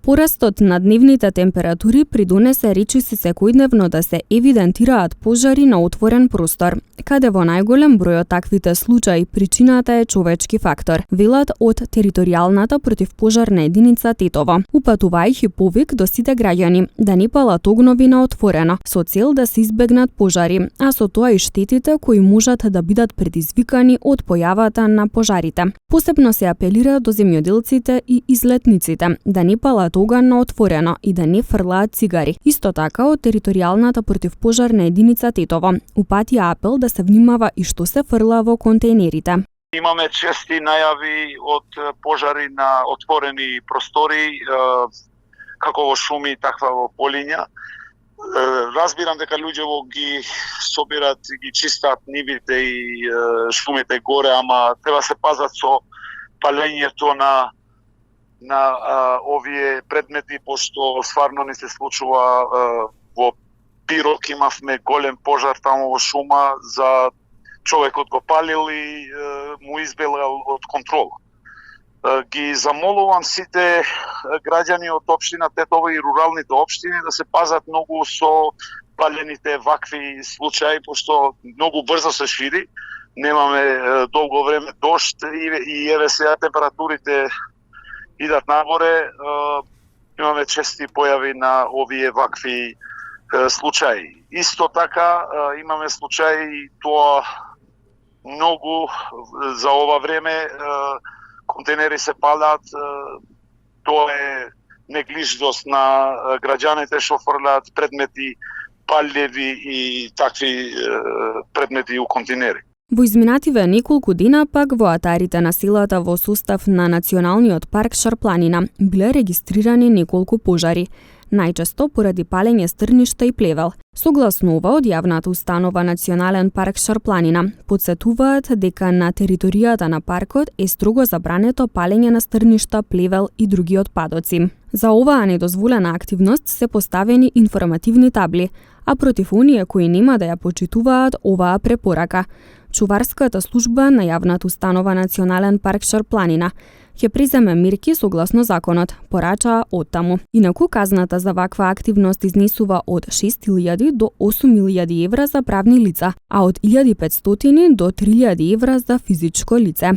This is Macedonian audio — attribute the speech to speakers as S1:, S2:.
S1: Порастот на дневните температури придонесе речиси секојдневно да се евидентираат пожари на отворен простор, каде во најголем број од таквите случаи причината е човечки фактор, велат од територијалната противпожарна единица Тетово, упатувајќи повик до сите граѓани да не палат огнови на отворено, со цел да се избегнат пожари, а со тоа и штетите кои можат да бидат предизвикани од појавата на пожарите. Посебно се апелира до земјоделците и излетниците да не палат оган на отворено и да не фрлаат цигари. Исто така од територијалната противпожарна единица Тетово упатија апел да се внимава и што се фрла во контејнерите.
S2: Имаме чести најави од пожари на отворени простори, како во шуми, таква во полиња. Разбирам дека луѓето ги собират и ги чистат нивите и шумите горе, ама треба се пазат со палењето на овие предмети, пошто стварно не се случува. Во Пирок имавме голем пожар таму во шума, за човекот го палил и му избегал од контрола. Ги замолувам сите граѓани од општина Тетово и руралните општини да се пазат многу со палените вакви случаи, пошто многу брзо се шири. Немаме долго време дожд и еве сега температурите идат нагоре. Имаме чести појави на овие вакви случаи. Исто така имаме случаи, тоа многу за ова време контейнери се палат, тоа е неглижност на граѓаните што фрлаат предмети палливи и такви предмети у контейнери.
S1: Во изминативе неколку дена пак во атарите на силата во состав на Националниот парк Шарпланина биле регистрирани неколку пожари, најчесто поради палење стрништа и плевел. Согласно ова, од јавната установа Национален парк Шарпланина потсетуваат дека на територијата на паркот е строго забрането палење на стрништа, плевел и други отпадоци. За оваа недозволена активност се поставени информативни табли, а против оние кои нема да ја почитуваат оваа препорака, Чуварската служба на јавната установа Национален парк Шарпланина ќе преземе мерки согласно законот, порачаа оттаму. Инаку казната за ваква активност изнесува од 6.000 до 8.000 евра за правни лица, а од 1.500 до 3.000 евра за физичко лице.